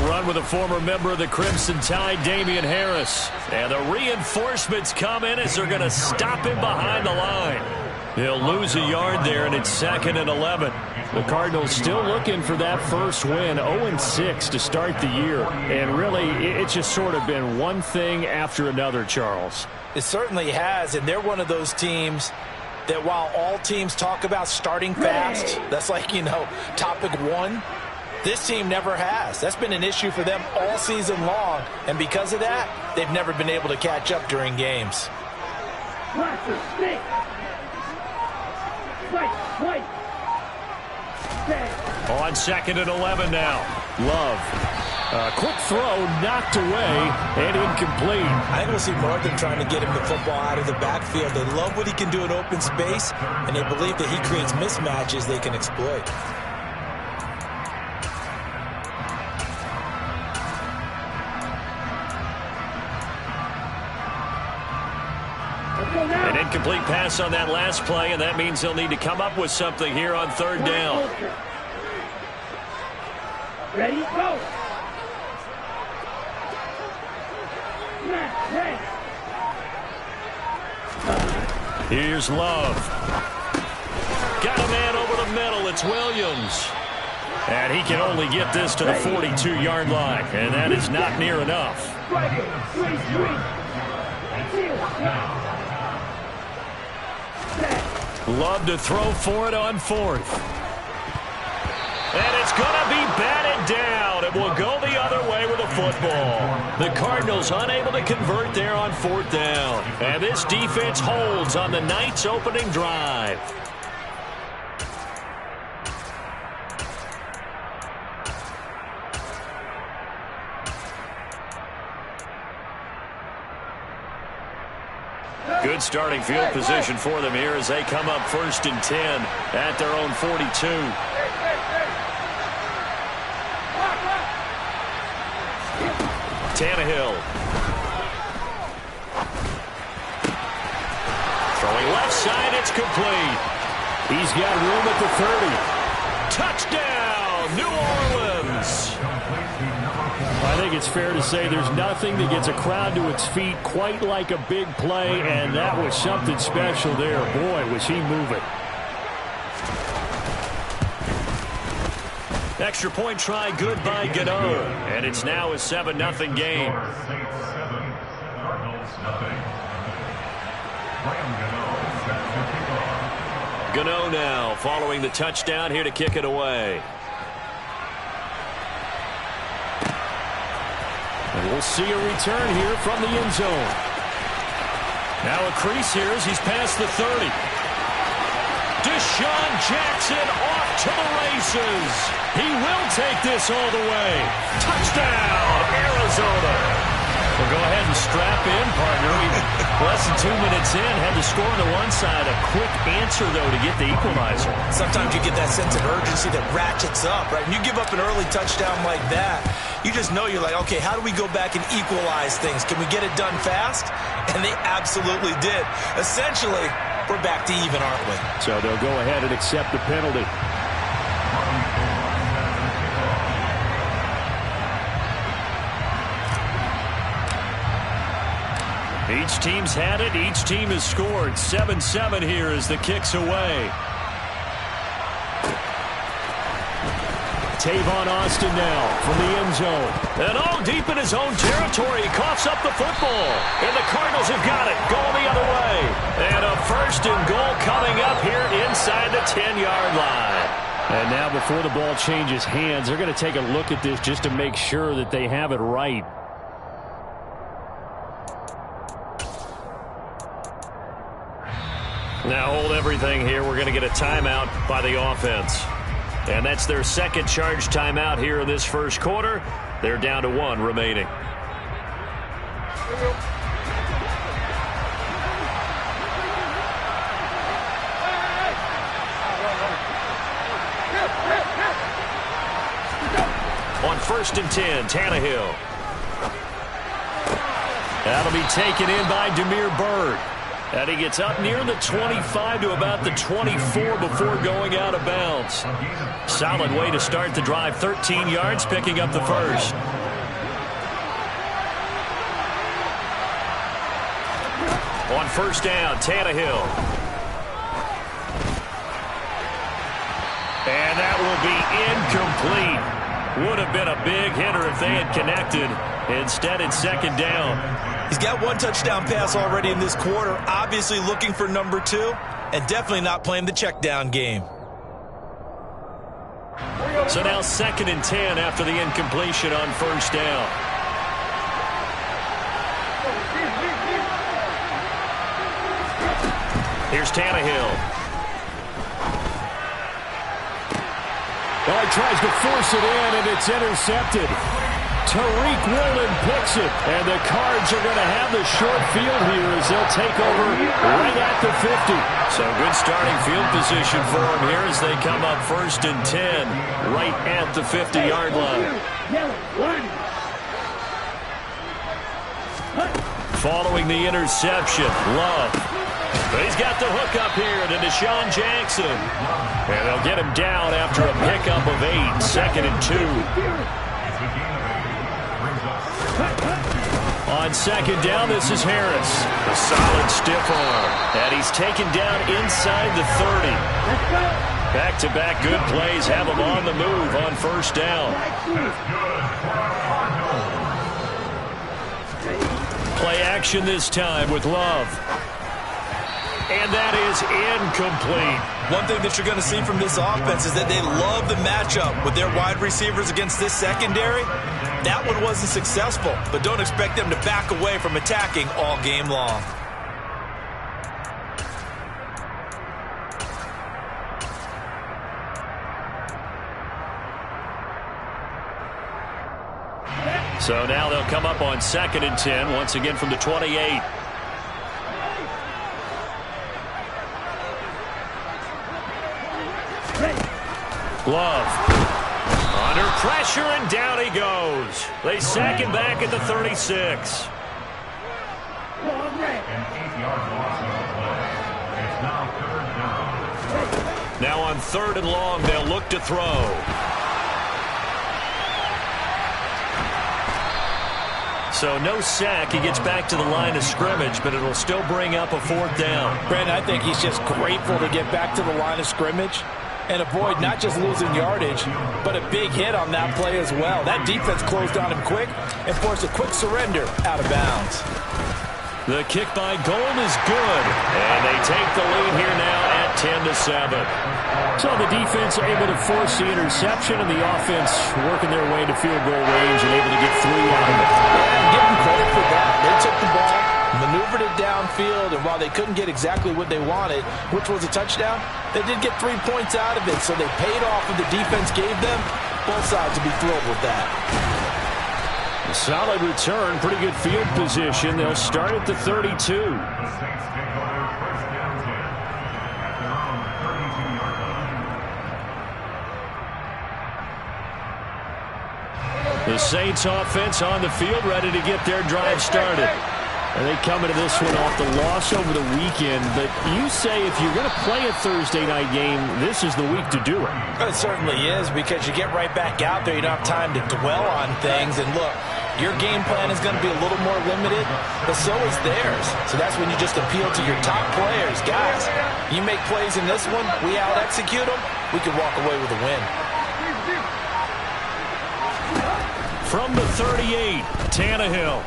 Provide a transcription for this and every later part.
run with a former member of the Crimson Tide, Damian Harris. And the reinforcements come in as they're going to stop him behind the line. He'll lose a yard there, and it's 2nd and 11. The Cardinals still looking for that first win, 0-6 to start the year. And really, it's just sort of been one thing after another, Charles. It certainly has, and they're one of those teams that while all teams talk about starting fast, that's like, topic one, this team never has. That's been an issue for them all season long, and because of that, they've never been able to catch up during games. On 2nd and 11 now. Love. Quick throw, knocked away, and incomplete. I think we'll see more of them trying to get him the football out of the backfield. They love what he can do in open space, and they believe that he creates mismatches they can exploit. An incomplete pass on that last play, and that means they'll need to come up with something here on 3rd down. Ready, go! Here's Love. Got a man over the middle. It's Williams. And he can only get this to the 42-yard line, and that is not near enough. Love to throw for it on 4th. And it's going to be batted down. It will go the other way with the football. The Cardinals unable to convert there on 4th down. And this defense holds on the night's opening drive. Good starting field position for them here as they come up 1st and 10 at their own 42. Tannehill. Throwing left side, it's complete. He's got room at the 30. Touchdown, New Orleans. I think it's fair to say there's nothing that gets a crowd to its feet quite like a big play, and that was something special there. Boy, was he moving. Extra point try, good by Gano. And it's now a 7-0 game. Gano now following the touchdown here to kick it away. And we'll see a return here from the end zone. Now a crease here as he's past the 30. Deshaun Jackson off to the races. He will take this all the way. Touchdown, Arizona. Well, go ahead and strap in, partner. Less than 2 minutes in, had the score on the one side. A quick answer, though, to get the equalizer. Sometimes you get that sense of urgency that ratchets up, right? And you give up an early touchdown like that, you just know you're like, okay, how do we go back and equalize things? Can we get it done fast? And they absolutely did. Essentially, we're back to even, aren't we? So they'll go ahead and accept the penalty. Each team's had it. Each team has scored. 7-7 here as the kick's away. Tavon Austin now from the end zone. And all deep in his own territory. He coughs up the football. And the Cardinals have got it. Going the other way. And a 1st and goal coming up here inside the 10-yard line. And now before the ball changes hands, they're going to take a look at this just to make sure that they have it right. Now hold everything here. We're going to get a timeout by the offense. And that's their second charge timeout here in this first quarter. They're down to 1 remaining. On 1st and 10, Tannehill. That'll be taken in by Damiere Byrd. And he gets up near the 25 to about the 24 before going out of bounds. Solid way to start the drive. 13 yards, picking up the first. On first down, Tannehill. And that will be incomplete. Would have been a big hitter if they had connected. Instead, it's second down. He's got one touchdown pass already in this quarter, obviously looking for number 2, and definitely not playing the check down game. So now 2nd and 10 after the incompletion on first down. Here's Tannehill. Well, he tries to force it in, and it's intercepted. Tariq Woolen picks it, and the Cards are going to have the short field here as they'll take over right at the 50. So good starting field position for them here as they come up 1st and 10 right at the 50-yard line. Following the interception, Love. But he's got the hook up here to Deshaun Jackson. And they'll get him down after a pickup of 8, 2nd and 2. On second down, this is Harris. A solid stiff arm. And he's taken down inside the 30. Back-to-back good plays have him on the move on first down. Play action this time with Love. And that is incomplete. One thing that you're going to see from this offense is that they love the matchup with their wide receivers against this secondary. That one wasn't successful, but don't expect them to back away from attacking all game long. So now they'll come up on 2nd and 10, once again from the 28. Love. Under pressure, and down he goes. They sack him back at the 36. Now on 3rd and long, they'll look to throw. So no sack. He gets back to the line of scrimmage, but it'll still bring up a 4th down. Brandon, I think he's just grateful to get back to the line of scrimmage and avoid not just losing yardage, but a big hit on that play as well. That defense closed on him quick and forced a quick surrender out of bounds. The kick by Gold is good, and they take the lead here now at 10-7. So the defense able to force the interception, and the offense working their way to field goal range and able to get 3 out of it. Yeah, give them credit for that. They took the ball, maneuvered it downfield, and while they couldn't get exactly what they wanted, which was a touchdown, they did get 3 points out of it, so they paid off what the defense gave them. Both sides will be thrilled with that. A solid return, pretty good field position. They'll start at the 32. The Saints offense on the field, ready to get their drive started. And they come into this one off the loss over the weekend. But you say if you're going to play a Thursday night game, this is the week to do it. It certainly is, because you get right back out there. You don't have time to dwell on things. And look, your game plan is going to be a little more limited, but so is theirs. So that's when you just appeal to your top players. Guys, you make plays in this one, we out-execute them, we can walk away with a win. From the 38, Tannehill.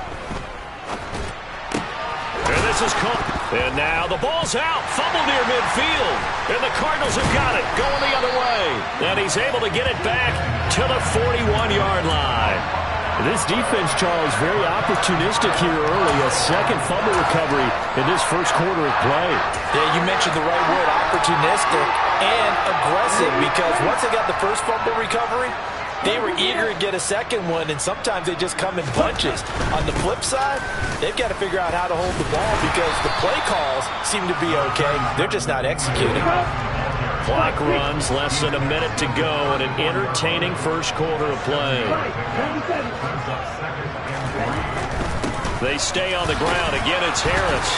And this is caught. And now the ball's out. Fumble near midfield. And the Cardinals have got it. Going the other way. And he's able to get it back to the 41-yard line. This defense, Charles, very opportunistic here early. A second fumble recovery in this first quarter of play. Yeah, you mentioned the right word, opportunistic and aggressive, because once they got the first fumble recovery, they were eager to get a second one, and sometimes they just come in bunches. On the flip side, they've got to figure out how to hold the ball, because the play calls seem to be okay. They're just not executing. Clock runs, less than a minute to go, and an entertaining first quarter of play. They stay on the ground. Again, it's Harris.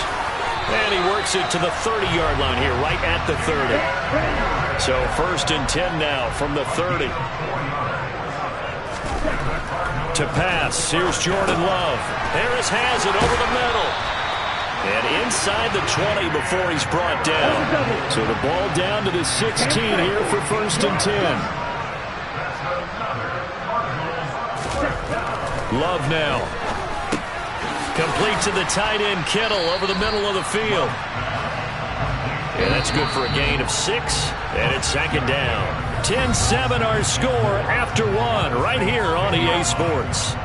And he works it to the 30-yard line here, right at the 30. So 1st and 10 now from the 30. To pass, here's Jordan Love. Harris has it over the middle. And inside the 20 before he's brought down. So the ball down to the 16 here for 1st and 10. Love now. Complete to the tight end, Kittle, over the middle of the field. And that's good for a gain of 6, and it's 2nd down. 10-7 our score after 1 right here on EA Sports.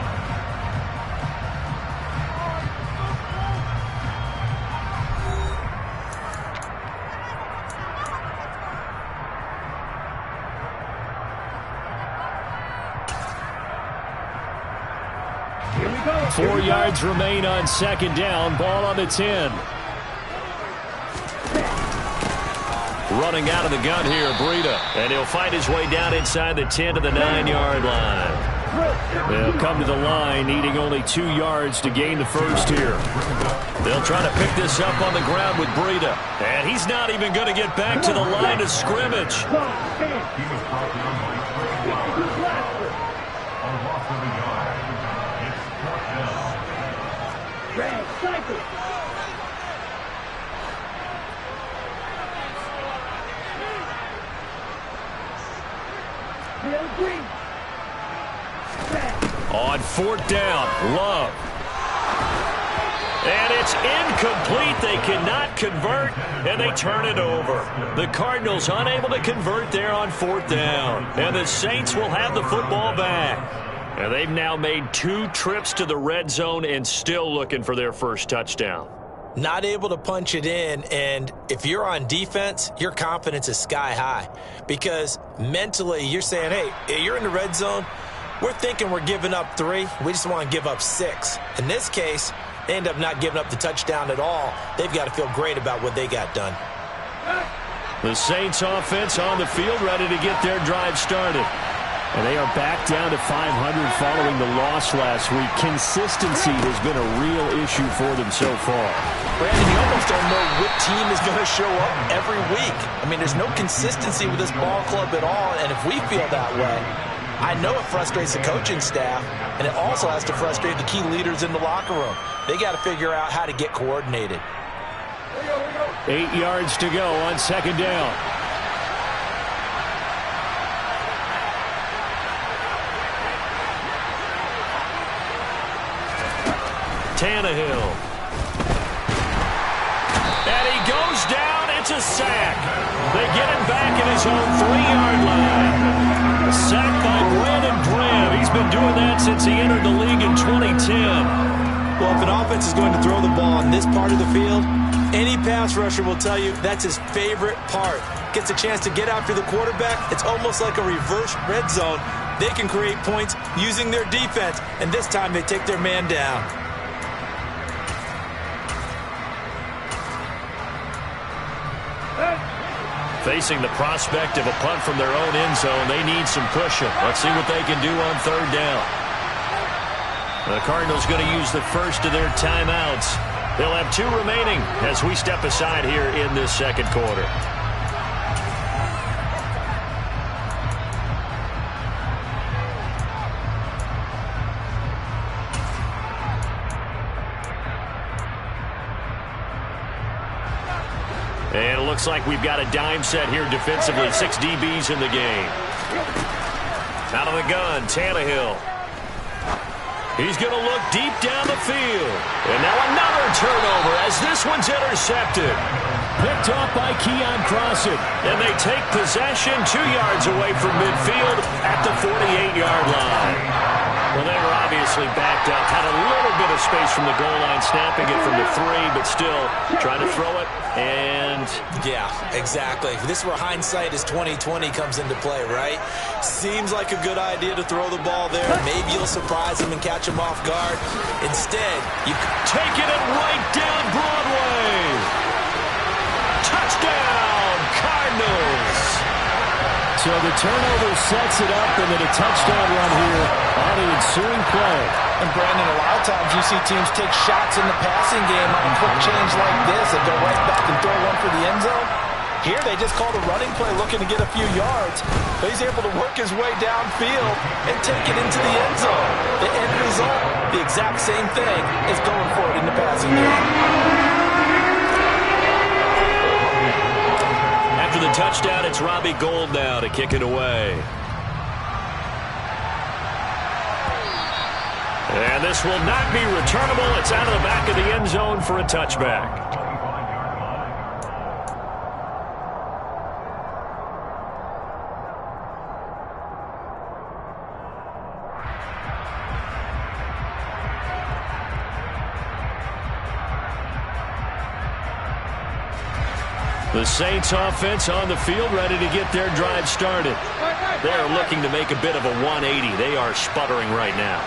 Here we go. 4 yards remain on 2nd down. Ball on the 10. Running out of the gun here, Breida. And he'll find his way down inside the 10 to the 9-yard line. They'll come to the line, needing only 2 yards to gain the first here. They'll try to pick this up on the ground with Breida. And he's not even going to get back to the line of scrimmage. On 4th down, Love. And it's incomplete. They cannot convert, and they turn it over. The Cardinals unable to convert there on 4th down. And the Saints will have the football back. And they've now made 2 trips to the red zone and still looking for their first touchdown. Not able to punch it in, and if you're on defense, your confidence is sky high. Because mentally, you're saying, hey, you're in the red zone. We're thinking we're giving up 3. We just want to give up 6. In this case, they end up not giving up the touchdown at all. They've got to feel great about what they got done. The Saints offense on the field, ready to get their drive started. And they are back down to 500 following the loss last week. Consistency has been a real issue for them so far. Brandon, you almost don't know what team is going to show up every week. I mean, there's no consistency with this ball club at all, and if we feel that way, I know it frustrates the coaching staff, and it also has to frustrate the key leaders in the locker room. They got to figure out how to get coordinated. 8 yards to go on 2nd down. Tannehill. And he goes down. It's a sack. They get him back at his own 3-yard line. A sack by Brandon Graham. He's been doing that since he entered the league in 2010. Well, if an offense is going to throw the ball on this part of the field, any pass rusher will tell you that's his favorite part. Gets a chance to get after the quarterback. It's almost like a reverse red zone. They can create points using their defense, and this time they take their man down. Facing the prospect of a punt from their own end zone, they need some cushion. Let's see what they can do on 3rd down. The Cardinals going to use the first of their timeouts. They'll have 2 remaining as we step aside here in this 2nd quarter. And it looks like we've got a dime set here defensively. 6 DBs in the game. Out of the gun, Tannehill. He's going to look deep down the field. And now another turnover as this one's intercepted. Picked off by Keon Crossen. And they take possession 2 yards away from midfield at the 48-yard line. Well, they were obviously backed up. Had a little bit of space from the goal line, snapping it from the 3, but still trying to throw it. And yeah, exactly. This is where hindsight is 20/20 comes into play, right? Seems like a good idea to throw the ball there. Maybe you'll surprise him and catch him off guard. Instead, you taking it right down Broadway. Touchdown, Cardinals. So the turnover sets it up, and then a touchdown run here on the ensuing play. And Brandon, a lot of times you see teams take shots in the passing game on a quick change like this and go right back and throw one for the end zone. Here they just called a running play looking to get a few yards, but he's able to work his way downfield and take it into the end zone. The end result, the exact same thing as going for it in the passing game. the touchdown. It's Robbie Gould now to kick it away. And this will not be returnable. It's out of the back of the end zone for a touchback. The Saints offense on the field, ready to get their drive started. They're looking to make a bit of a 180. They are sputtering right now.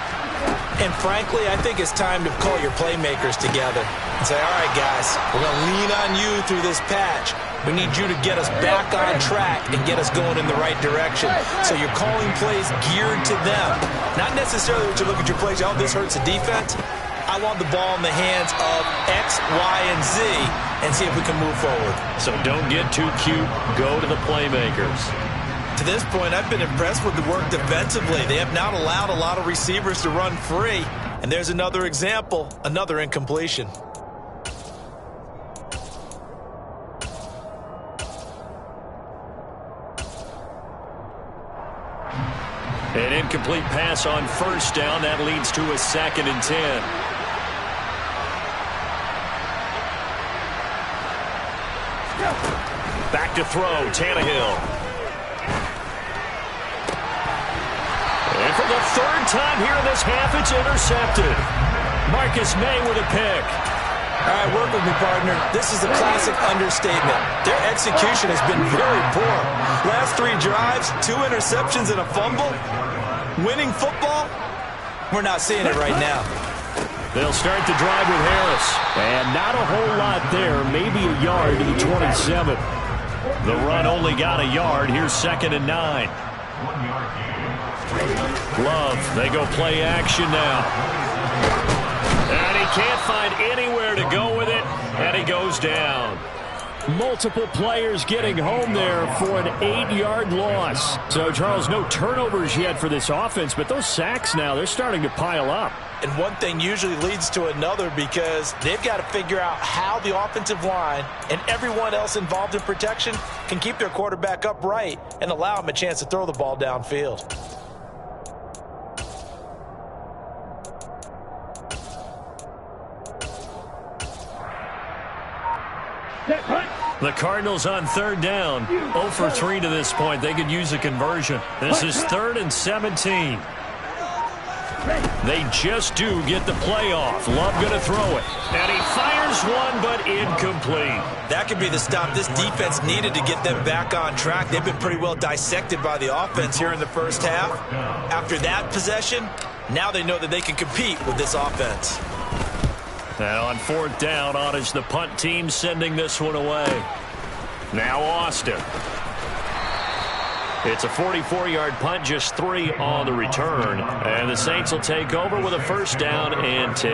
And frankly, I think it's time to call your playmakers together and say, all right, guys, we're going to lean on you through this patch. We need you to get us back on track and get us going in the right direction. So you're calling plays geared to them. Not necessarily that you look at your plays, oh, this hurts the defense. I want the ball in the hands of X, Y, and Z and see if we can move forward. So don't get too cute. Go to the playmakers. To this point, I've been impressed with the work defensively. They have not allowed a lot of receivers to run free. And there's another example, another incompletion. An incomplete pass on first down. That leads to a 2nd and 10. Back to throw, Tannehill. And for the 3rd time here in this half, it's intercepted. Marcus May with a pick. All right, work with me, partner. This is a classic understatement. Their execution has been very poor. Last 3 drives, 2 interceptions and a fumble. Winning football? We're not seeing it right now. They'll start the drive with Harris. And not a whole lot there. Maybe a yard to the 27. The run only got a yard. Here's 2nd and 9. Love, they go play action now. And he can't find anywhere to go with it, and he goes down. Multiple players getting home there for an 8-yard loss. So, Charles, no turnovers yet for this offense, but those sacks now, they're starting to pile up. And one thing usually leads to another because they've got to figure out how the offensive line and everyone else involved in protection can keep their quarterback upright and allow him a chance to throw the ball downfield. The Cardinals on 3rd down. 0 for 3 to this point. They could use a conversion. This is 3rd and 17. They just do get the play off. Love going to throw it. And he fires one, but incomplete. That could be the stop this defense needed to get them back on track. They've been pretty well dissected by the offense here in the first half. After that possession, now they know that they can compete with this offense. And on 4th down, on is the punt team sending this one away. Now Austin. It's a 44-yard punt, just 3 on the return. And the Saints will take over with a 1st down and 10.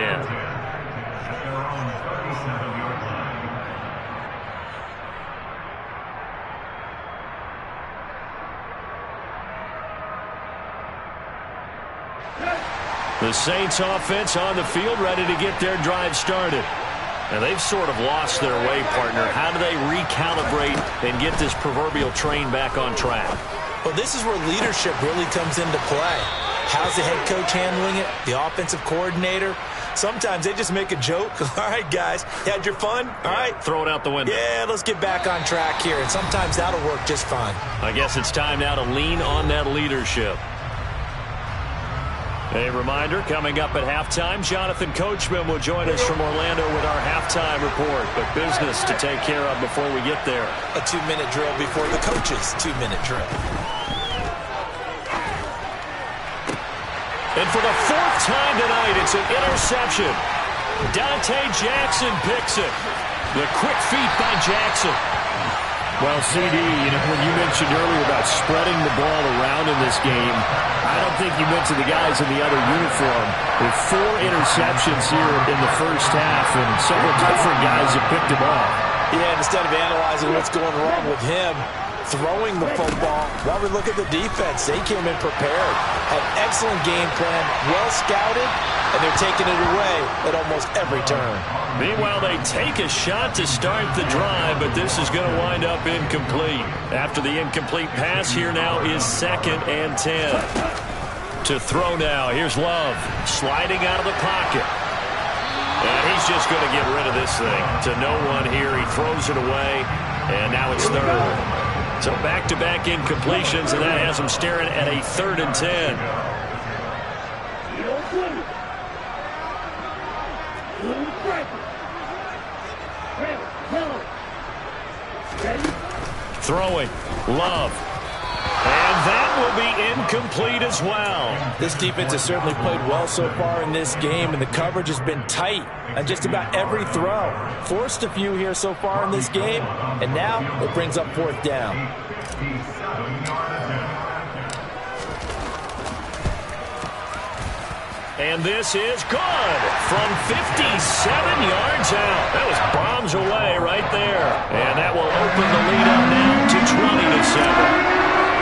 The Saints offense on the field, ready to get their drive started. And they've sort of lost their way, partner. How do they recalibrate and get this proverbial train back on track? Well, this is where leadership really comes into play. How's the head coach handling it? The offensive coordinator? Sometimes they just make a joke. All right, guys, you had your fun? All right. Throw it out the window. Yeah, let's get back on track here. And sometimes that'll work just fine. I guess it's time now to lean on that leadership. A reminder, coming up at halftime, Jonathan Coachman will join us from Orlando with our halftime report. But business to take care of before we get there. A 2-minute drill before the coach's 2-minute drill. And for the 4th time tonight, it's an interception. Dante Jackson picks it. The quick feet by Jackson. Well, CD, when you mentioned earlier about spreading the ball around in this game, I don't think you mentioned the guys in the other uniform. With 4 interceptions here in the first half, and several different guys have picked him off. Yeah, instead of analyzing what's going wrong with him, throwing the football. While we look at the defense, they came in prepared. Had excellent game plan, well scouted, and they're taking it away at almost every turn. Meanwhile, they take a shot to start the drive, but this is going to wind up incomplete. After the incomplete pass, here now is 2nd and 10. To throw now, here's Love, sliding out of the pocket. And he's just going to get rid of this thing to no one here. He throws it away, and now it's 3rd. So back-to-back incompletions, and that has him staring at a 3rd and 10. Throwing, Love. And that will be incomplete as well. This defense has certainly played well so far in this game, and the coverage has been tight on just about every throw. Forced a few here so far in this game, and now it brings up 4th down. And this is good from 57 yards out. That was bombs away right there. And that will open the lead up now to 20-7.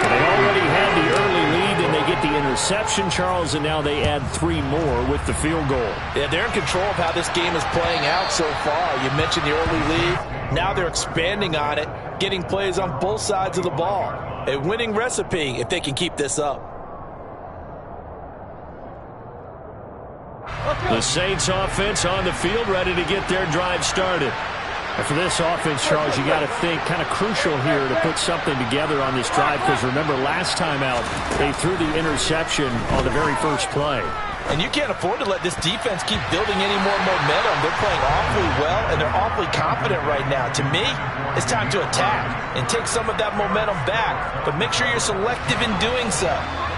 They already had the early lead, and they get the interception, Charles, and now they add 3 more with the field goal. Yeah, they're in control of how this game is playing out so far. You mentioned the early lead. Now they're expanding on it, getting plays on both sides of the ball. A winning recipe if they can keep this up. The Saints offense on the field, ready to get their drive started. And for this offense, Charles, you got to think kind of crucial here to put something together on this drive, because remember last time out they threw the interception on the very first play. And you can't afford to let this defense keep building any more momentum. They're playing awfully well, and they're awfully confident right now. To me, it's time to attack and take some of that momentum back, but make sure you're selective in doing so.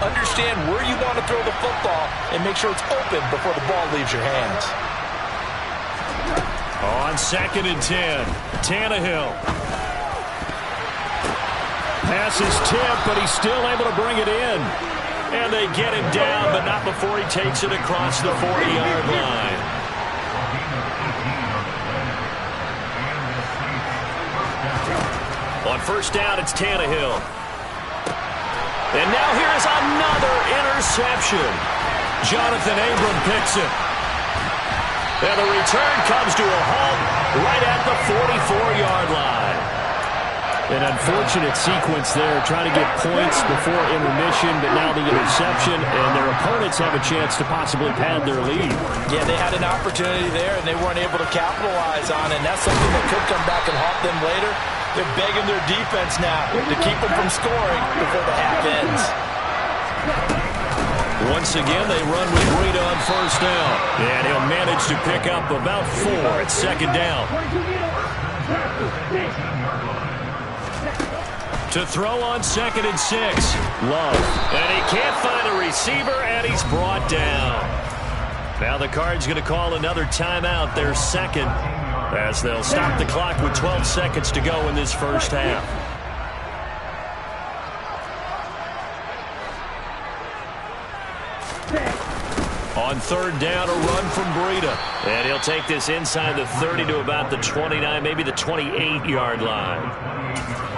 Understand where you want to throw the football and make sure it's open before the ball leaves your hands. On 2nd and 10, Tannehill. Pass is tipped, but he's still able to bring it in. And they get him down, but not before he takes it across the 40-yard line. On 1st down, it's Tannehill. And now here is another interception. Jonathan Abram picks it. And the return comes to a halt right at the 44-yard line. An unfortunate sequence there, trying to get points before intermission, but now the interception, and their opponents have a chance to possibly pad their lead. Yeah, they had an opportunity there, and they weren't able to capitalize on it, and that's something that could come back and haunt them later. They're begging their defense now to keep them from scoring before the half ends. Once again, they run with Breida on 1st down. And he'll manage to pick up about 4 at 2nd down. To throw on 2nd and 6. Love. And he can't find a receiver, and he's brought down. Now the Cards going to call another timeout, their 2nd, as they'll stop the clock with 12 seconds to go in this first half. On 3rd down, a run from Breida. And he'll take this inside the 30 to about the 29, maybe the 28-yard line.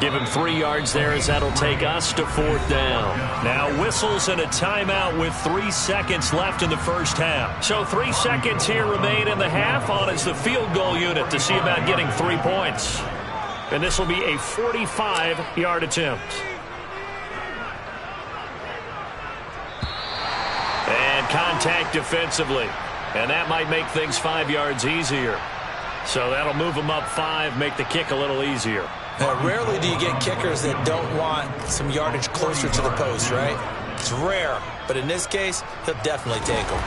Give him 3 yards there, as that'll take us to 4th down. Now whistles and a timeout with 3 seconds left in the first half. So 3 seconds here remain in the half. On is the field goal unit to see about getting 3 points. And this will be a 45-yard attempt. And contact defensively. And that might make things 5 yards easier. So that'll move them up 5, make the kick a little easier. Now, rarely do you get kickers that don't want some yardage closer to the post, right? It's rare, but in this case, he'll definitely take them.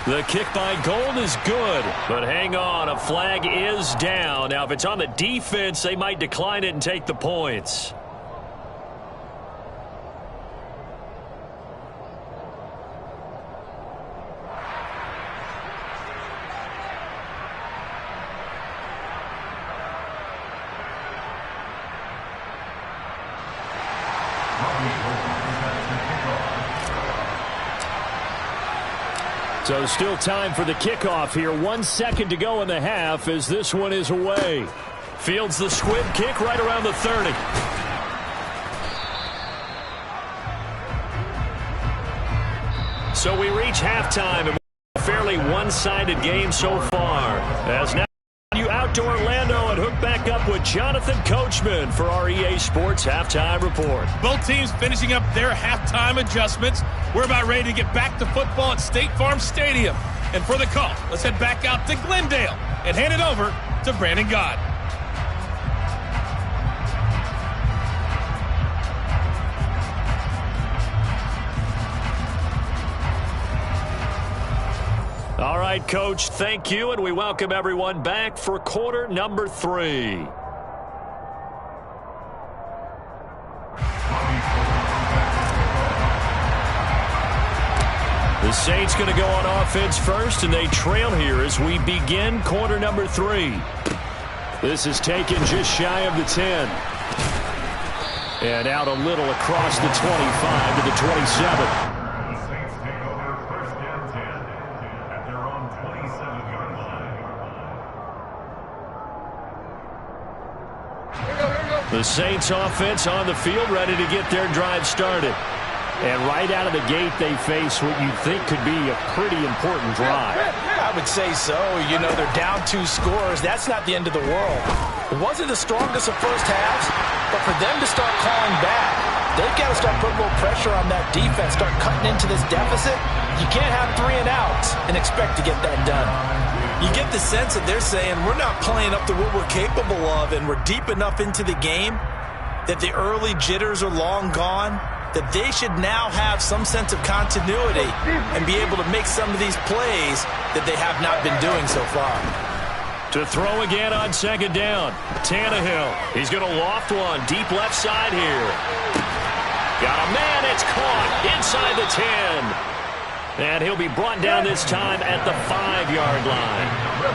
The kick by Gold is good, but hang on, a flag is down. Now, if it's on the defense, they might decline it and take the points. So still time for the kickoff here. 1 second to go in the half as this one is away. Fields the squib kick right around the 30. So we reach halftime, and a fairly one-sided game so far. As now you out to Orlando and hook back up with Jonathan Coachman for our EA Sports Halftime Report. Both teams finishing up their halftime adjustments. We're about ready to get back to football at State Farm Stadium. And for the call, let's head back out to Glendale and hand it over to Brandon Gaudin. All right, Coach, thank you, and we welcome everyone back for quarter number 3. The Saints going to go on offense first, and they trail here as we begin quarter number 3. This is taken just shy of the 10. And out a little across the 25 to the 27. The Saints offense on the field, ready to get their drive started. And right out of the gate, they face what you think could be a pretty important drive. I would say so. You know, they're down 2 scores. That's not the end of the world. It wasn't the strongest of first halves, but for them to start calling back, they've got to start putting a little pressure on that defense, start cutting into this deficit. You can't have 3 and outs and expect to get that done. You get the sense that they're saying we're not playing up to what we're capable of, and we're deep enough into the game that the early jitters are long gone, that they should now have some sense of continuity and be able to make some of these plays that they have not been doing so far. To throw again on second down, Tannehill. He's going to loft one deep left side here. Got a man, it's caught inside the 10. And he'll be brought down this time at the 5-yard line.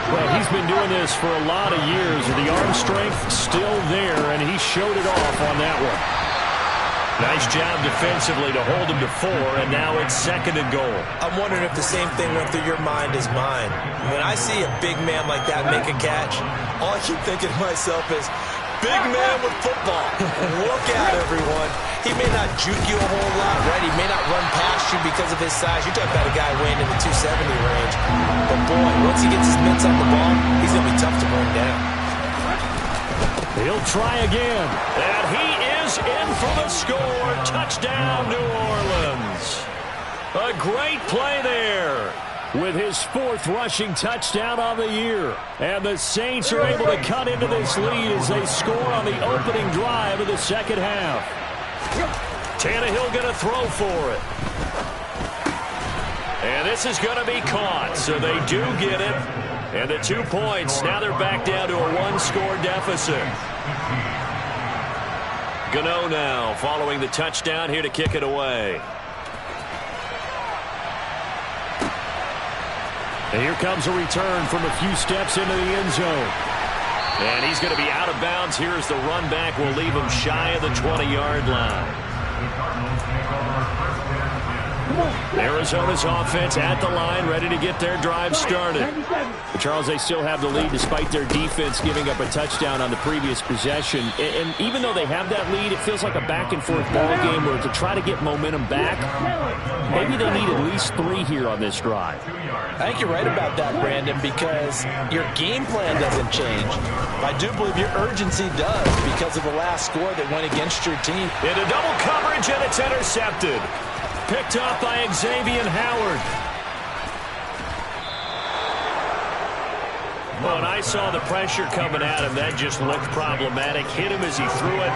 Well, he's been doing this for a lot of years. The arm strength still there, and he showed it off on that one. Nice job defensively to hold him to 4, and now it's 2nd and goal. I'm wondering if the same thing went through your mind as mine. When I see a big man like that make a catch, all I keep thinking to myself is, big man with football. Look out, everyone. He may not juke you a whole lot, right? He may not run past you because of his size. You're talking about a guy weighing in the 270 range. But, boy, once he gets his mitts on the ball, he's going to be tough to bring down. He'll try again. And he is in for the score. Touchdown, New Orleans. A great play there with his 4th rushing touchdown on the year. And the Saints are able to cut into this lead as they score on the opening drive of the second half. Tannehill going to throw for it. And this is going to be caught, so they do get it. And the 2 points, now they're back down to a 1-score deficit. Gano now following the touchdown here to kick it away. And here comes a return from a few steps into the end zone. And he's going to be out of bounds here as the run back will leave him shy of the 20-yard line. Arizona's offense at the line, ready to get their drive started. Charles, they still have the lead despite their defense giving up a touchdown on the previous possession. And even though they have that lead, it feels like a back-and-forth ball game where to try to get momentum back, maybe they need at least 3 here on this drive. I think you're right about that, Brandon, because your game plan doesn't change. I do believe your urgency does because of the last score that went against your team. Into double coverage, and it's intercepted. Picked up by Xavier Howard. Well, and I saw the pressure coming at him. That just looked problematic. Hit him as he threw it,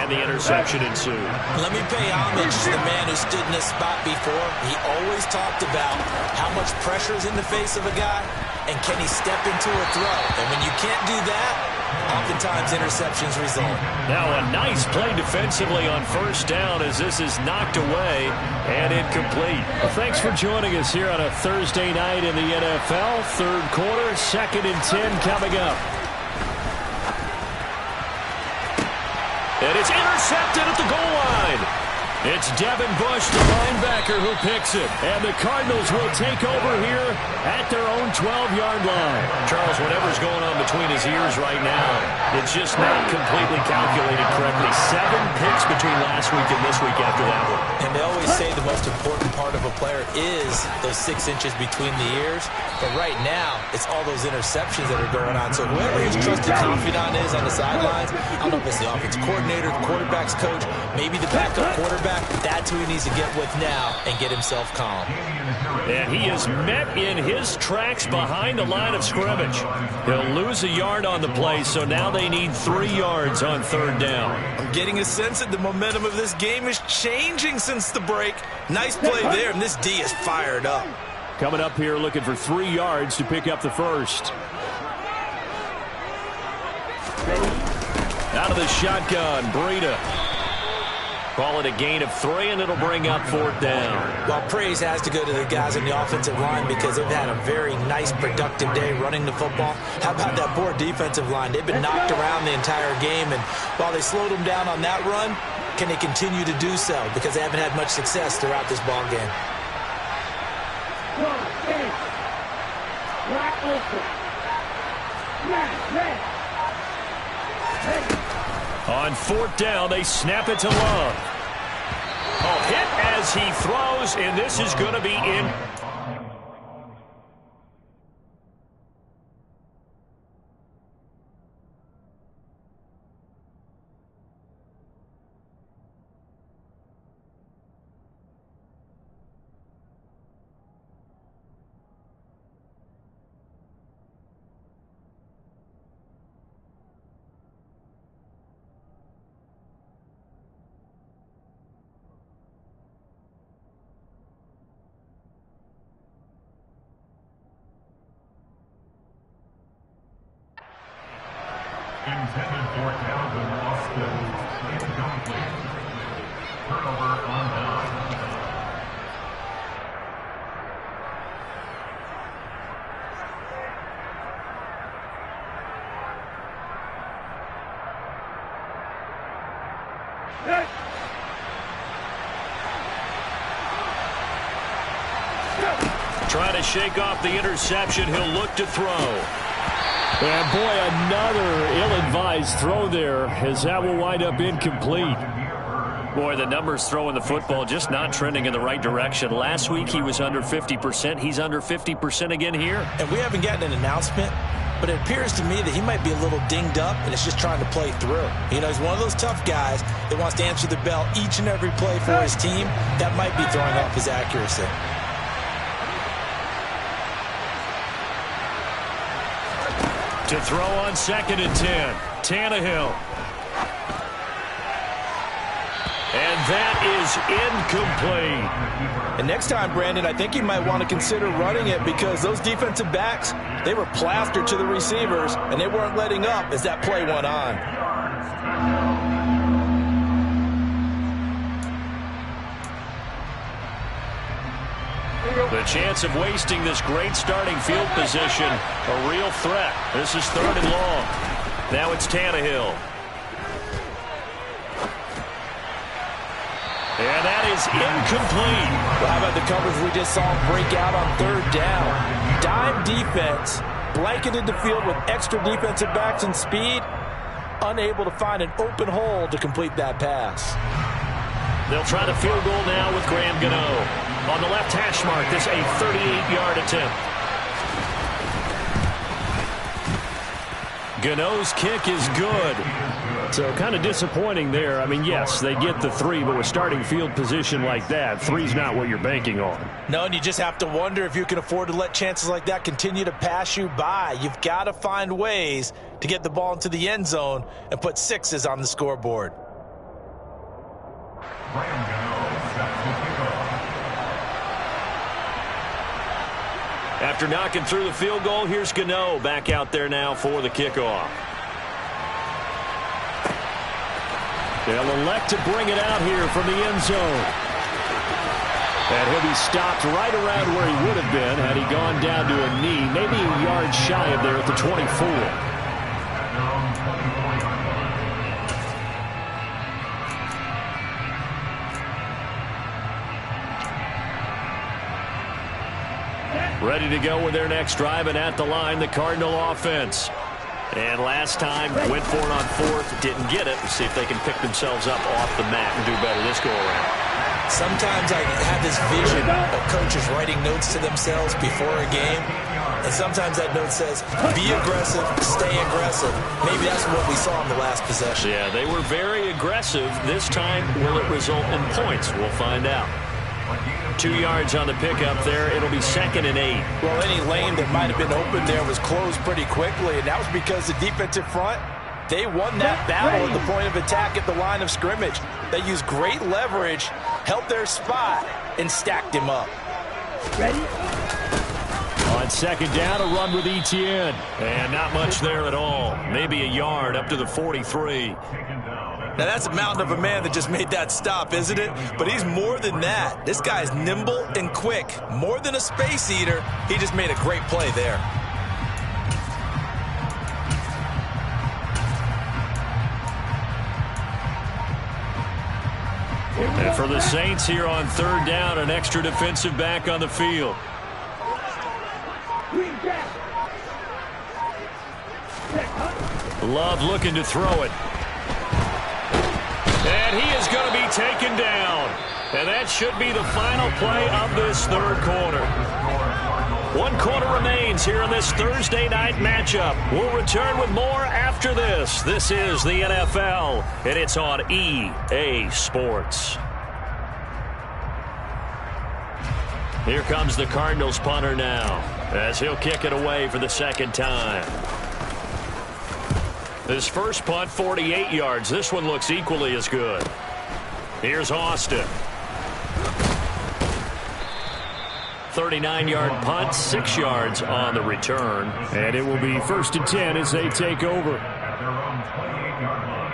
and the interception ensued. Let me pay homage to the man who stood in this spot before. He always talked about how much pressure is in the face of a guy, and can he step into a throw. And when you can't do that, oftentimes interceptions result. Now a nice play defensively on first down as this is knocked away and incomplete. Well, thanks for joining us here on a Thursday night in the NFL. 3rd quarter, 2nd and 10 coming up. And it's intercepted at the goal line. It's Devin Bush, the linebacker, who picks it. And the Cardinals will take over here at their own 12-yard line. Charles, whatever's going on between his ears right now, it's just not completely calculated correctly. 7 picks between last week and this week after that one. And they always say the most important part of a player is those 6 inches between the ears. But right now, it's all those interceptions that are going on. So whoever his trusted confidant is on the sidelines, I don't know if it's the offensive coordinator, the quarterback's coach, maybe the backup quarterback, that's who he needs to get with now and get himself calm. And he is met in his tracks behind the line of scrimmage. He'll lose a yard on the play, so now they need 3 yards on 3rd down. I'm getting a sense that the momentum of this game is changing since the break. Nice play there, and this D is fired up. Coming up here looking for 3 yards to pick up the first. Out of the shotgun, Breida. Call it a gain of 3, and it'll bring up 4th down. Well, praise has to go to the guys on the offensive line because they've had a very nice, productive day running the football. How about that poor defensive line? They've been knocked around the entire game, and while they slowed them down on that run, can they continue to do so? Because they haven't had much success throughout this ball game. On 4th down, they snap it to Love. Hit as he throws, and this is going to be in. Intended for Calvin Austin. Incomplete. Turnover on down. Trying to shake off the interception. He'll look to throw. And boy, another ill-advised throw there as that will wind up incomplete. Boy, the numbers throwing the football just not trending in the right direction. Last week he was under 50%. He's under 50% again here. And we haven't gotten an announcement, but it appears to me that he might be a little dinged up and is just trying to play through. You know, he's one of those tough guys that wants to answer the bell each and every play for his team. That might be throwing off his accuracy. To throw on 2nd and 10. Tannehill. And that is incomplete. And next time, Brandon, I think you might want to consider running it because those defensive backs, they were plastered to the receivers, and they weren't letting up as that play went on. The chance of wasting this great starting field position, a real threat. This is 3rd and long. Now it's Tannehill. And that is incomplete. Well, how about the coverage we just saw him break out on 3rd down? Dime defense, blanketed the field with extra defensive backs and speed, unable to find an open hole to complete that pass. They'll try the field goal now with Graham Gano. On the left hash mark, this a 38-yard attempt. Gano's kick is good. So kind of disappointing there. I mean, yes, they get the 3, but with starting field position like that, 3's not what you're banking on. No, and you just have to wonder if you can afford to let chances like that continue to pass you by. You've got to find ways to get the ball into the end zone and put 6s on the scoreboard. Graham Gano sets the kickoff. After knocking through the field goal, here's Gano back out there now for the kickoff. They'll elect to bring it out here from the end zone. And he'll be stopped right around where he would have been had he gone down to a knee, maybe a yard shy of there at the 24. Ready to go with their next drive, and at the line, the Cardinal offense. And last time, went for it on fourth, didn't get it. We'll see if they can pick themselves up off the mat and do better this go-around. Sometimes I have this vision of coaches writing notes to themselves before a game, and sometimes that note says, be aggressive, stay aggressive. Maybe that's what we saw in the last possession. Yeah, they were very aggressive. This time, will it result in points? We'll find out. 2 yards on the pickup there. It'll be 2nd and 8. Well, any lane that might have been open there was closed pretty quickly, and that was because the defensive front, they won that battle at the point of attack at the line of scrimmage. They used great leverage, held their spot, and stacked him up. Ready? On 2nd down, a run with Etienne. And not much there at all. Maybe a yard up to the 43. Now, that's a mountain of a man that just made that stop, isn't it? But he's more than that. This guy's nimble and quick. More than a space eater, he just made a great play there. And for the Saints here on 3rd down, an extra defensive back on the field. Love looking to throw it. And he is going to be taken down. And that should be the final play of this 3rd quarter. 1 quarter remains here in this Thursday night matchup. We'll return with more after this. This is the NFL, and it's on EA Sports. Here comes the Cardinals punter now, as he'll kick it away for the 2nd time. His first punt, 48 yards. This one looks equally as good. Here's Austin. 39-yard punt, 6 yards on the return. And it will be 1st and 10 as they take over. At their own 28-yard line.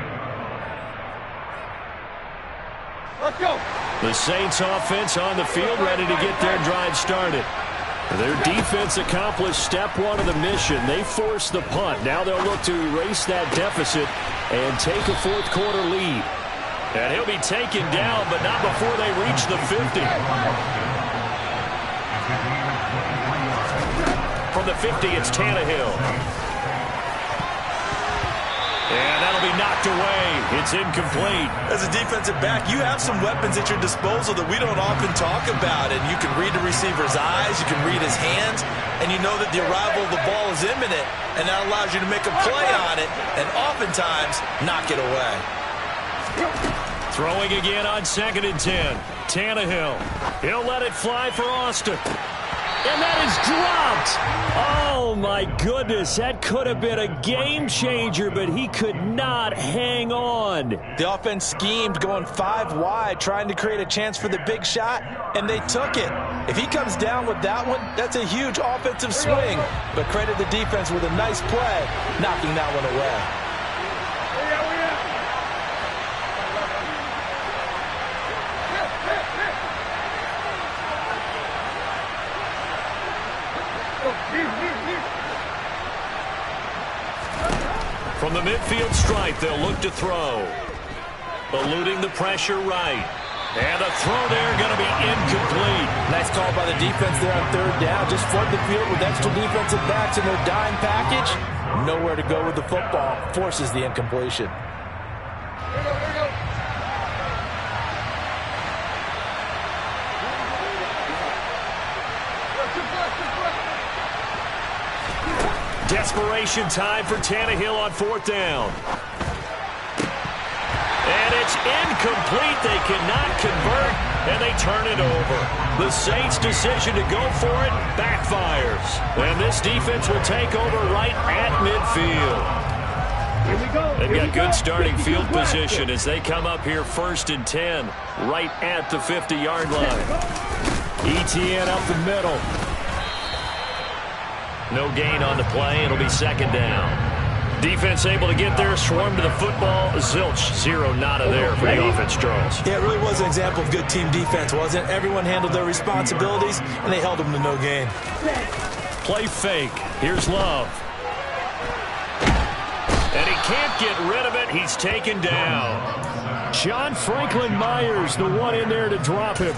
Let's go. The Saints offense on the field, ready to get their drive started. Their defense accomplished step 1 of the mission. They forced the punt. Now they'll look to erase that deficit and take a 4th quarter lead. And he'll be taken down, but not before they reach the 50. From the 50, it's Tannehill. And that'll be knocked away. It's incomplete. As a defensive back, you have some weapons at your disposal that we don't often talk about. And you can read the receiver's eyes, you can read his hands, and you know that the arrival of the ball is imminent, and that allows you to make a play on it and oftentimes knock it away. Throwing again on 2nd and 10. Tannehill. He'll let it fly for Austin. And that is dropped. Oh, my goodness. That could have been a game changer, but he could not hang on. The offense schemed going 5 wide, trying to create a chance for the big shot, and they took it. If he comes down with that one, that's a huge offensive swing. But credit the defense with a nice play, knocking that one away. From the midfield stripe, they'll look to throw. Eluding the pressure right. And the throw there going to be incomplete. Nice call by the defense there on 3rd down. Just flood the field with extra defensive backs in their dime package. Nowhere to go with the football. Forces the incompletion. Desperation time for Tannehill on 4th down. And it's incomplete. They cannot convert, and they turn it over. The Saints' decision to go for it backfires. And this defense will take over right at midfield. Here we go. They've got good starting field position as they come up here 1st and 10, right at the 50-yard line. Etienne up the middle. No gain on the play. It'll be 2nd down. Defense able to get there, swarm to the football. Zilch, 0 nada there for the offense, Charles. Yeah, it really was an example of good team defense, wasn't it? Everyone handled their responsibilities, and they held them to no gain. Play fake. Here's Love. And he can't get rid of it. He's taken down. John Franklin Myers, the one in there to drop him.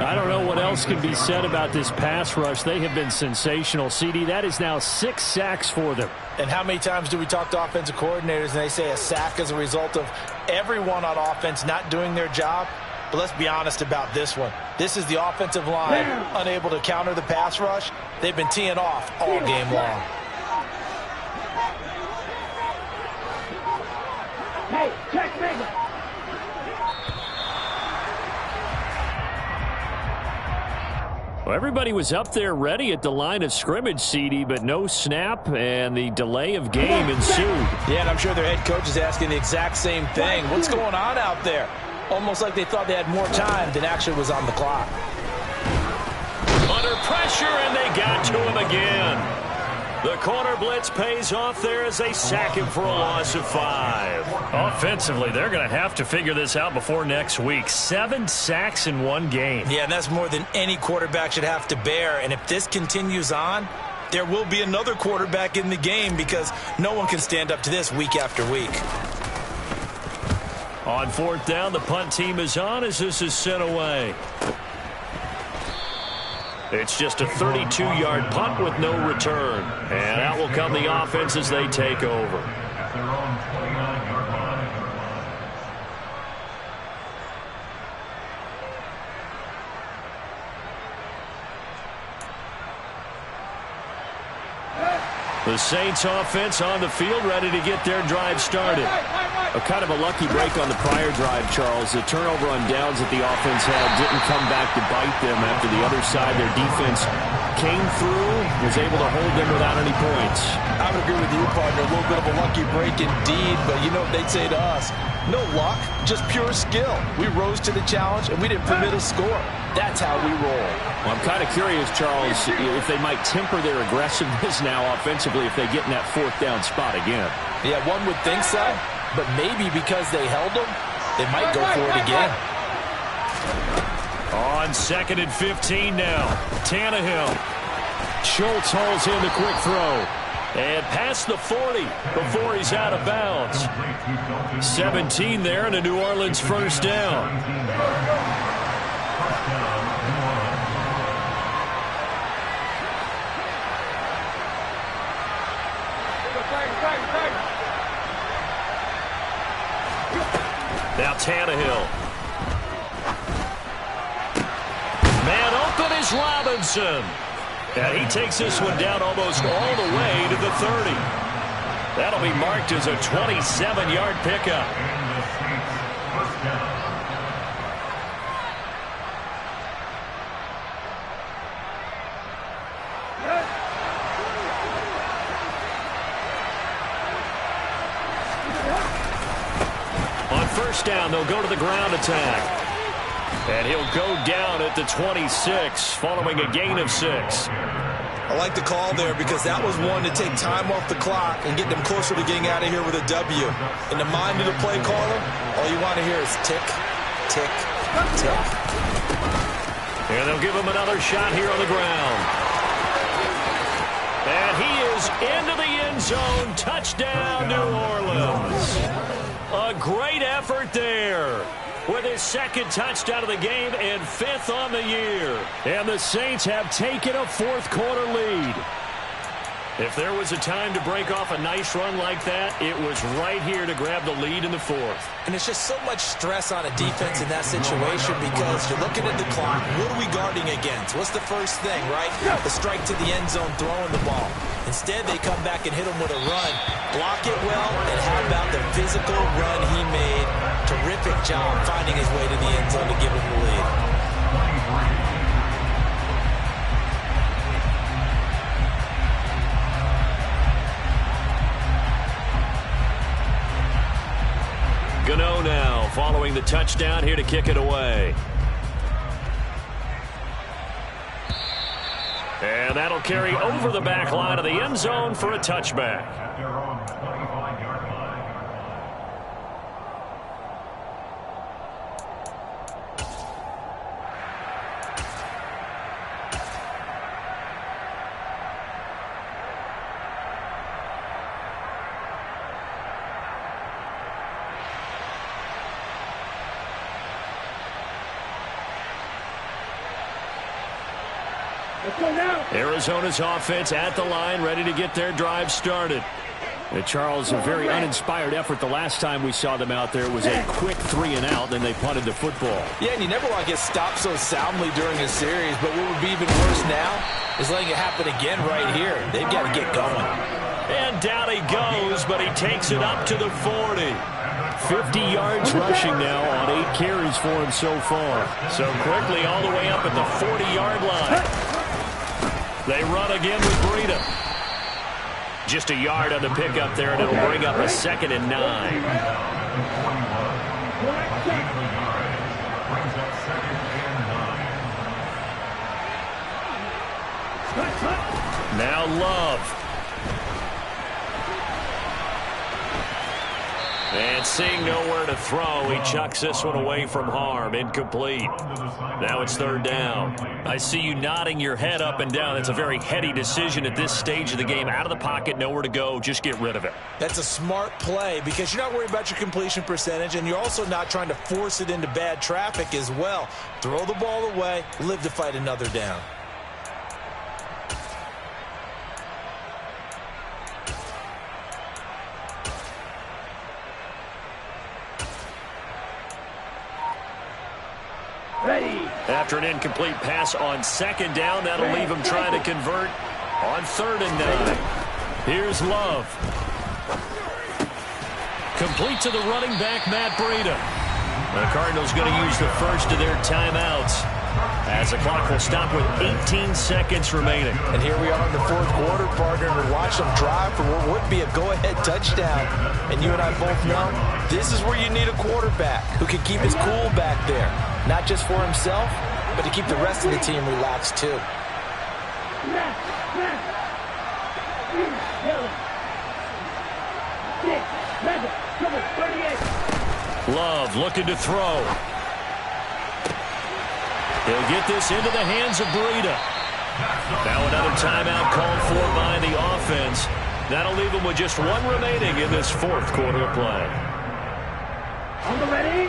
I don't know what else can be said about this pass rush. They have been sensational. CD, that is now 6 sacks for them. And how many times do we talk to offensive coordinators and they say a sack is a result of everyone on offense not doing their job? But let's be honest about this one. This is the offensive line unable to counter the pass rush. They've been teeing off all game long. Hey, check me. Well, everybody was up there ready at the line of scrimmage, CD, but no snap, and the delay of game ensued. Yeah, and I'm sure their head coach is asking the exact same thing. What's going on out there? Almost like they thought they had more time than actually was on the clock. Under pressure, and they got to him again. The corner blitz pays off there as they sack him for a loss of 5. Offensively, they're going to have to figure this out before next week. 7 sacks in one game. Yeah, and that's more than any quarterback should have to bear. And if this continues on, there will be another quarterback in the game because no one can stand up to this week after week. On 4th down, the punt team is on as this is sent away. It's just a 32-yard punt with no return. And out will come the offense as they take over. At their own 29-yard line. The Saints offense on the field ready to get their drive started. A kind of a lucky break on the prior drive, Charles. The turnover on downs that the offense had didn't come back to bite them after the other side. Their defense came through, was able to hold them without any points. I would agree with you, partner. A little bit of a lucky break indeed, but you know what they'd say to us? No luck, just pure skill. We rose to the challenge, and we didn't permit a score. That's how we roll. Well, I'm kind of curious, Charles, if they might temper their aggressiveness now offensively if they get in that 4th down spot again. Yeah, one would think so, but maybe because they held them, they might go for it again. On 2nd and 15 now, Tannehill. Schultz hauls in the quick throw. And past the 40 before he's out of bounds. 17 there and a New Orleans 1st down. Now Tannehill. Man open is Robinson. And he takes this one down almost all the way to the 30. That'll be marked as a 27-yard pickup. On 1st down, they'll go to the ground attack. And he'll go down at the 26 following a gain of 6. I like the call there because that was one to take time off the clock and get them closer to getting out of here with a W. In the mind of the play caller, all you want to hear is tick, tick, tick. And they'll give him another shot here on the ground. And he is into the end zone. Touchdown, New Orleans. A great effort there with his 2nd touchdown of the game and 5th on the year. And the Saints have taken a 4th quarter lead. If there was a time to break off a nice run like that, it was right here to grab the lead in the 4th. And it's just so much stress on a defense in that situation because you're looking at the clock. What are we guarding against? What's the first thing, right? The strike to the end zone, throwing the ball. Instead, they come back and hit him with a run. Block it well, and how about the physical run he made? Terrific job finding his way to the end zone to give him the lead. Gano now following the touchdown here to kick it away. And that'll carry over the back line of the end zone for a touchback. At their own 25-yard line. Let's go now. Arizona's offense at the line, ready to get their drive started. And Charles, a very uninspired effort the last time we saw them out there. It was a quick 3-and-out, then they punted the football. Yeah, and you never want to get stopped so soundly during a series, but what would be even worse now is letting it happen again right here. They've got to get going. And down he goes, but he takes it up to the 40. 50 yards rushing now on 8 carries for him so far. So quickly all the way up at the 40-yard line. They run again with Breida. Just a yard on the pickup there, and it'll bring up a 2nd and 9. Now Love. And seeing nowhere to throw, he chucks this one away from harm. Incomplete. Now it's 3rd down. I see you nodding your head up and down. That's a very heady decision at this stage of the game. Out of the pocket, nowhere to go. Just get rid of it. That's a smart play because you're not worried about your completion percentage, and you're also not trying to force it into bad traffic as well. Throw the ball away, live to fight another down. Ready. After an incomplete pass on 2nd down, that'll leave him trying to convert on 3rd and 9. Here's Love. Complete to the running back, Matt Breida. The Cardinals going to use the first of their timeouts as the clock will stop with 18 seconds remaining. And here we are in the 4th quarter, partner, and watch them drive for what would be a go-ahead touchdown. And you and I both know this is where you need a quarterback who can keep his cool back there. Not just for himself, but to keep the rest of the team relaxed, too. Love looking to throw. He'll get this into the hands of Breida. Now another timeout called for by the offense. That'll leave him with just 1 remaining in this 4th quarter of play.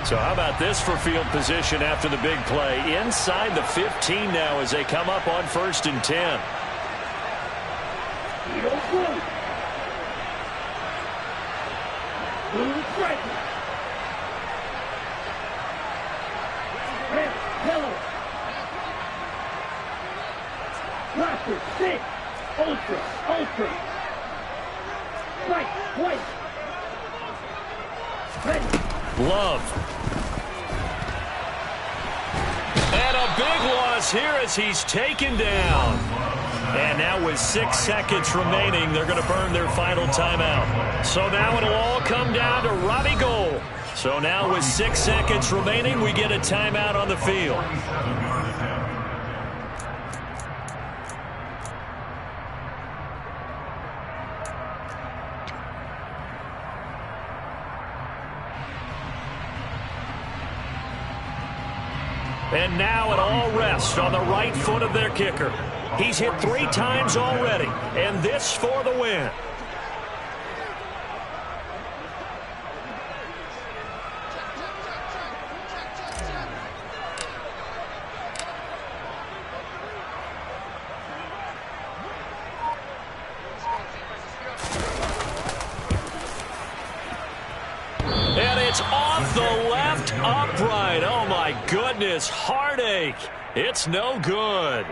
So how about this for field position after the big play? Inside the 15 now as they come up on 1st and 10. Ultra. White. Ready. Love. And a big loss here as he's taken down. And now with 6 seconds remaining, they're going to burn their final timeout. So now it'll all come down to Robbie Gould. So now with 6 seconds remaining, we get a timeout on the field. And now it all rests on the right foot of their kicker. He's hit 3 times already, and this for the win. And it's off the left upright. Oh, my goodness. Heartache. It's no good.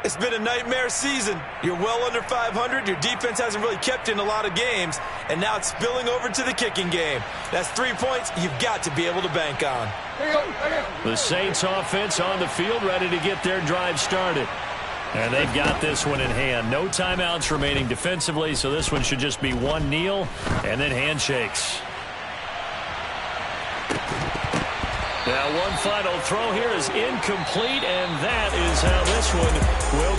It's been a nightmare season. You're well under 500. Your defense hasn't really kept you in a lot of games. And now it's spilling over to the kicking game. That's 3 points you've got to be able to bank on. The Saints offense on the field ready to get their drive started. And they've got this one in hand. No timeouts remaining defensively, so this one should just be one kneel and then handshakes. Now one final throw here is incomplete, and that is how this one will come.